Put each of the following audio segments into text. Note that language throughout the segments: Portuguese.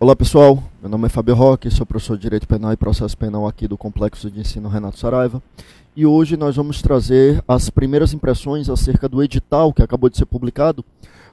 Olá pessoal, meu nome é Fábio Roque, sou professor de Direito Penal e Processo Penal aqui do Complexo de Ensino Renato Saraiva e hoje nós vamos trazer as primeiras impressões acerca do edital que acabou de ser publicado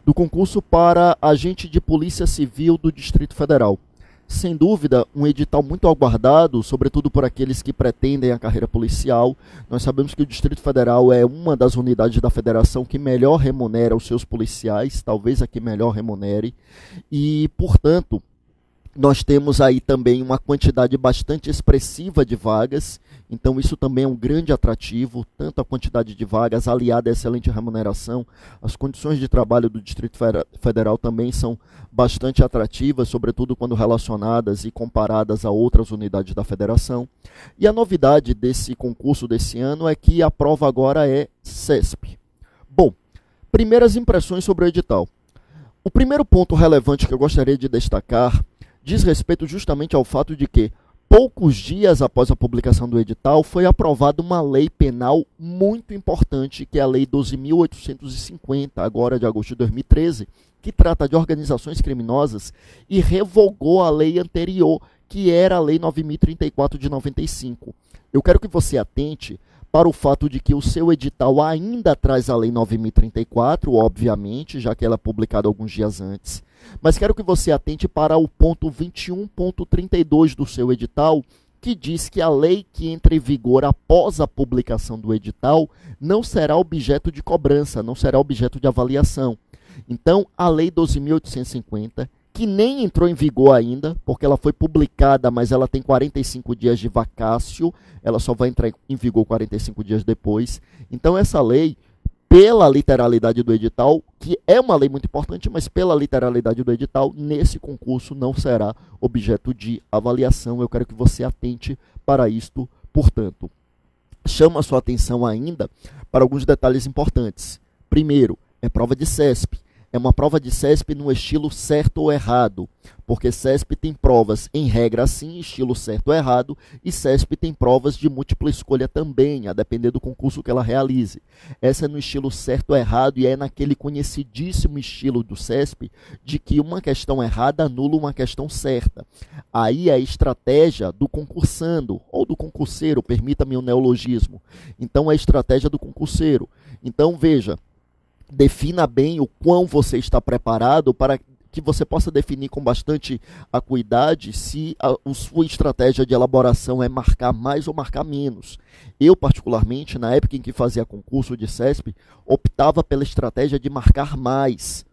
do concurso para agente de Polícia Civil do Distrito Federal. Sem dúvida, um edital muito aguardado, sobretudo por aqueles que pretendem a carreira policial. Nós sabemos que o Distrito Federal é uma das unidades da federação que melhor remunera os seus policiais, talvez a que melhor remunere, e, portanto, nós temos aí também uma quantidade bastante expressiva de vagas, então isso também é um grande atrativo, tanto a quantidade de vagas aliada à excelente remuneração, as condições de trabalho do Distrito Federal também são bastante atrativas, sobretudo quando relacionadas e comparadas a outras unidades da federação. E a novidade desse concurso desse ano é que a prova agora é CESP. Bom, primeiras impressões sobre o edital. O primeiro ponto relevante que eu gostaria de destacar diz respeito justamente ao fato de que, poucos dias após a publicação do edital, foi aprovada uma lei penal muito importante, que é a Lei 12.850, agora de agosto de 2013, que trata de organizações criminosas e revogou a lei anterior, que era a Lei 9.034 de 95. Eu quero que você atente para o fato de que o seu edital ainda traz a Lei 9.034, obviamente, já que ela é publicada alguns dias antes, mas quero que você atente para o ponto 21.32 do seu edital, que diz que a lei que entra em vigor após a publicação do edital não será objeto de cobrança, não será objeto de avaliação. Então, a Lei 12.850, que nem entrou em vigor ainda, porque ela foi publicada, mas ela tem 45 dias de vacácio, ela só vai entrar em vigor 45 dias depois. Então, essa lei, pela literalidade do edital, que é uma lei muito importante, mas pela literalidade do edital, nesse concurso não será objeto de avaliação. Eu quero que você atente para isto, portanto. Chamo a sua atenção ainda para alguns detalhes importantes. Primeiro, é prova de CESP. É uma prova de CESP no estilo certo ou errado, porque CESP tem provas em regra sim, estilo certo ou errado, e CESP tem provas de múltipla escolha também, a depender do concurso que ela realize. Essa é no estilo certo ou errado e é naquele conhecidíssimo estilo do CESP de que uma questão errada anula uma questão certa. Aí é a estratégia do concursando, ou do concurseiro, permita-me o neologismo. Então é a estratégia do concurseiro. Então veja, defina bem o quão você está preparado para que você possa definir com bastante acuidade se a sua estratégia de elaboração é marcar mais ou marcar menos. Eu, particularmente, na época em que fazia concurso de CESP, optava pela estratégia de marcar mais,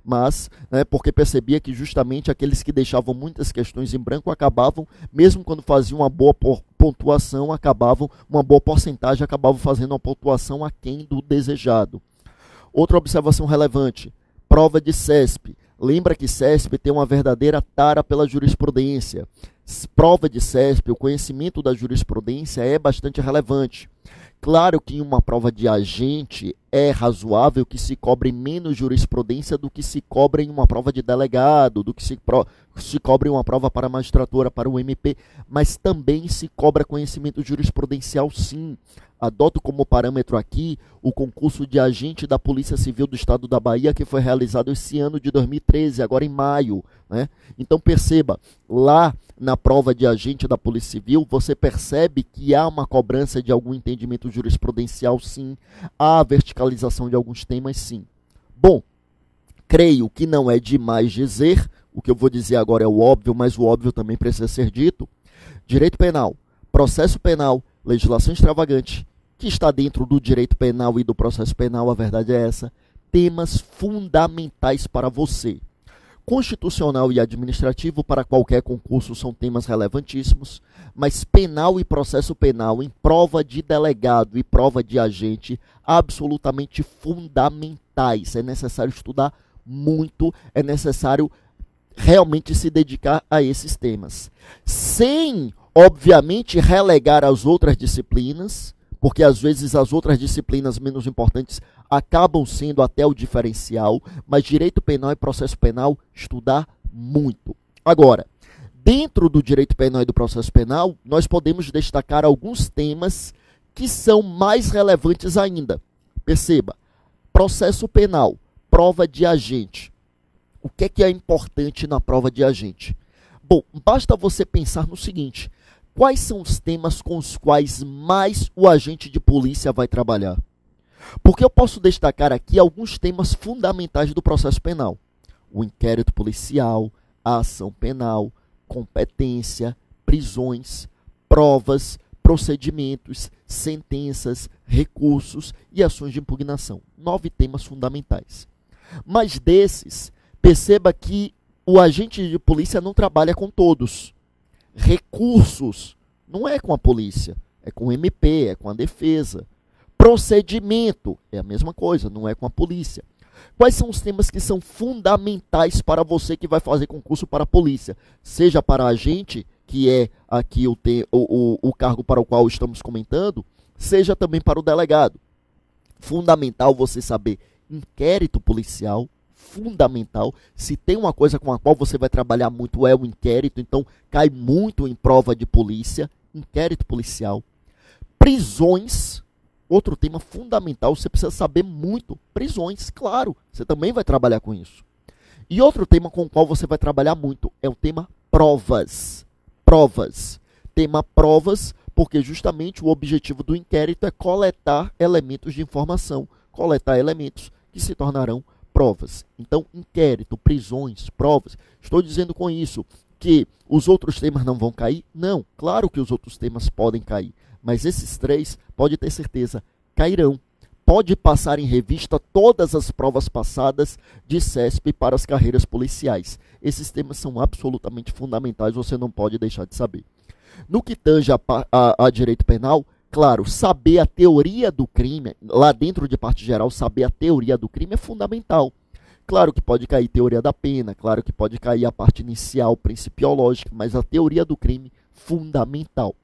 mas porque percebia que justamente aqueles que deixavam muitas questões em branco acabavam, mesmo quando faziam uma boa pontuação, uma boa porcentagem, acabavam fazendo uma pontuação aquém do desejado. Outra observação relevante, prova de CESP. Lembra que CESP tem uma verdadeira tara pela jurisprudência. Prova de CESP, o conhecimento da jurisprudência é bastante relevante. Claro que em uma prova de agente é razoável que se cobre menos jurisprudência do que se cobra em uma prova de delegado, do que se cobre em uma prova para a magistratura, para o MP, mas também se cobra conhecimento jurisprudencial sim. Adoto como parâmetro aqui o concurso de agente da Polícia Civil do Estado da Bahia, que foi realizado esse ano de 2013, agora em maio. Então perceba, lá na prova de agente da Polícia Civil, você percebe que há uma cobrança de algum entendimento jurisprudencial sim, há a verticalização de alguns temas sim. Bom, creio que não é demais dizer, o que eu vou dizer agora é o óbvio, mas o óbvio também precisa ser dito. Direito penal, processo penal, legislação extravagante, que está dentro do direito penal e do processo penal, a verdade é essa, temas fundamentais para você. Constitucional e administrativo para qualquer concurso são temas relevantíssimos, mas penal e processo penal em prova de delegado e prova de agente, absolutamente fundamentais. É necessário estudar muito, é necessário realmente se dedicar a esses temas. Sem, obviamente, relegar as outras disciplinas, porque às vezes as outras disciplinas menos importantes acabam sendo até o diferencial, mas direito penal e processo penal, estudar muito. Agora, dentro do direito penal e do processo penal, nós podemos destacar alguns temas que são mais relevantes ainda. Perceba, processo penal, prova de agente. O que é importante na prova de agente? Bom, basta você pensar no seguinte: quais são os temas com os quais mais o agente de polícia vai trabalhar? Porque eu posso destacar aqui alguns temas fundamentais do processo penal: o inquérito policial, a ação penal, competência, prisões, provas, procedimentos, sentenças, recursos e ações de impugnação. 9 temas fundamentais. Mas desses, perceba que o agente de polícia não trabalha com todos. Recursos não é com a polícia, é com o MP, é com a defesa. Procedimento é a mesma coisa, não é com a polícia. Quais são os temas que são fundamentais para você que vai fazer concurso para a polícia? Seja para agente, que é aqui o cargo para o qual estamos comentando, seja também para o delegado. Fundamental você saber inquérito policial, fundamental. Se tem uma coisa com a qual você vai trabalhar muito é o inquérito, então cai muito em prova de polícia, inquérito policial. Prisões, outro tema fundamental, você precisa saber muito. Prisões, claro, você também vai trabalhar com isso. E outro tema com o qual você vai trabalhar muito é o tema provas. Provas. Tema provas, porque justamente o objetivo do inquérito é coletar elementos de informação, coletar elementos que se tornarão provas. Então, inquérito, prisões, provas. Estou dizendo com isso que os outros temas não vão cair? Não, claro que os outros temas podem cair, mas esses 3, pode ter certeza, cairão. Pode passar em revista todas as provas passadas de CESP para as carreiras policiais. Esses temas são absolutamente fundamentais, você não pode deixar de saber. No que tange a direito penal, claro, saber a teoria do crime, lá dentro de parte geral, saber a teoria do crime é fundamental. Claro que pode cair teoria da pena, claro que pode cair a parte inicial, principiológica, mas a teoria do crime, fundamental.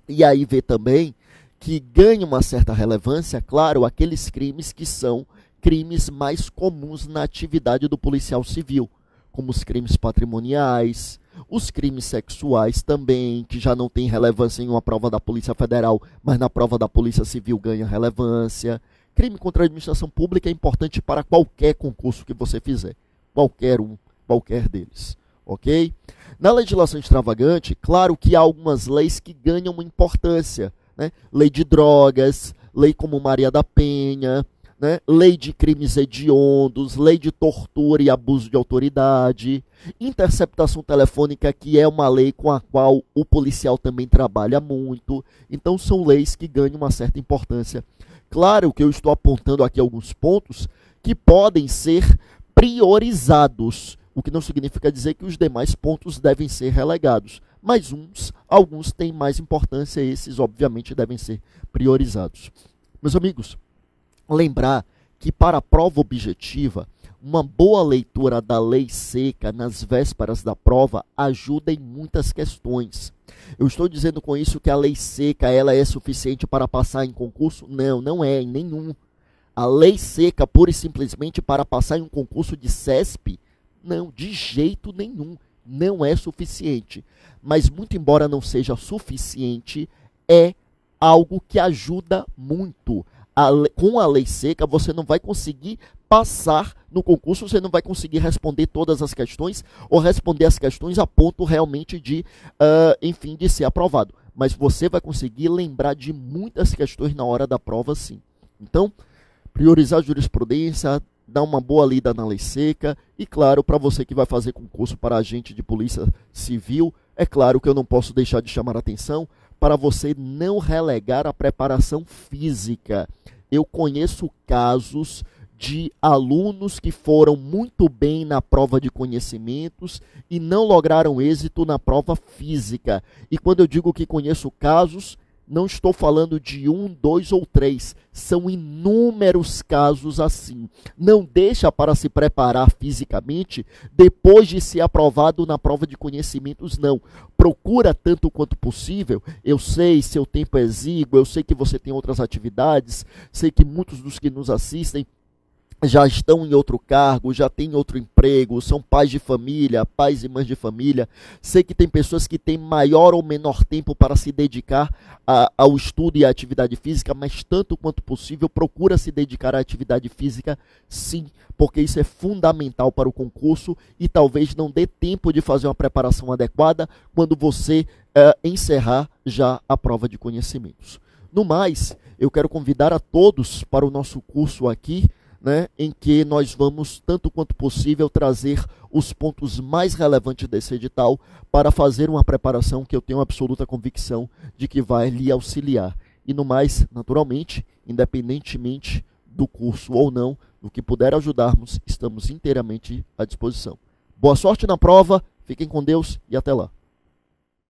E aí vê também que ganha uma certa relevância, claro, aqueles crimes que são crimes mais comuns na atividade do policial civil, como os crimes patrimoniais, os crimes sexuais também, que já não tem relevância em uma prova da Polícia Federal, mas na prova da Polícia Civil ganha relevância. Crime contra a administração pública é importante para qualquer concurso que você fizer, qualquer deles, ok? Na legislação extravagante, claro que há algumas leis que ganham uma importância, né? Lei de drogas, lei como Maria da Penha, né? Lei de crimes hediondos, lei de tortura e abuso de autoridade, interceptação telefônica, que é uma lei com a qual o policial também trabalha muito. Então são leis que ganham uma certa importância. Claro que eu estou apontando aqui alguns pontos que podem ser priorizados, o que não significa dizer que os demais pontos devem ser relegados, mas alguns têm mais importância, esses obviamente devem ser priorizados. Meus amigos, lembrar que para a prova objetiva, uma boa leitura da lei seca nas vésperas da prova ajuda em muitas questões. Eu estou dizendo com isso que a lei seca ela é suficiente para passar em concurso? Não, não é, em nenhum. A lei seca, pura e simplesmente para passar em um concurso de CESP? Não, de jeito nenhum. Não é suficiente. Mas, muito embora não seja suficiente, é algo que ajuda muito. Com a lei seca, você não vai conseguir passar no concurso, você não vai conseguir responder todas as questões ou responder as questões a ponto realmente de, enfim, de ser aprovado. Mas você vai conseguir lembrar de muitas questões na hora da prova, sim. Então, priorizar a jurisprudência, dar uma boa lida na lei seca e, claro, para você que vai fazer concurso para agente de polícia civil, é claro que eu não posso deixar de chamar a atenção para você não relegar a preparação física. Eu conheço casos de alunos que foram muito bem na prova de conhecimentos e não lograram êxito na prova física. E quando eu digo que conheço casos, não estou falando de 1, 2 ou 3, são inúmeros casos assim. Não deixa para se preparar fisicamente depois de ser aprovado na prova de conhecimentos, não. Procura tanto quanto possível. Eu sei, seu tempo é exíguo, eu sei que você tem outras atividades, sei que muitos dos que nos assistem já estão em outro cargo, já têm outro emprego, são pais de família, pais e mães de família. Sei que tem pessoas que têm maior ou menor tempo para se dedicar ao estudo e à atividade física, mas tanto quanto possível procura se dedicar à atividade física, sim, porque isso é fundamental para o concurso e talvez não dê tempo de fazer uma preparação adequada quando você encerrar já a prova de conhecimentos. No mais, eu quero convidar a todos para o nosso curso aqui, né, em que nós vamos, tanto quanto possível, trazer os pontos mais relevantes desse edital para fazer uma preparação que eu tenho absoluta convicção de que vai lhe auxiliar. E no mais, naturalmente, independentemente do curso ou não, do que puder ajudarmos, estamos inteiramente à disposição. Boa sorte na prova, fiquem com Deus e até lá.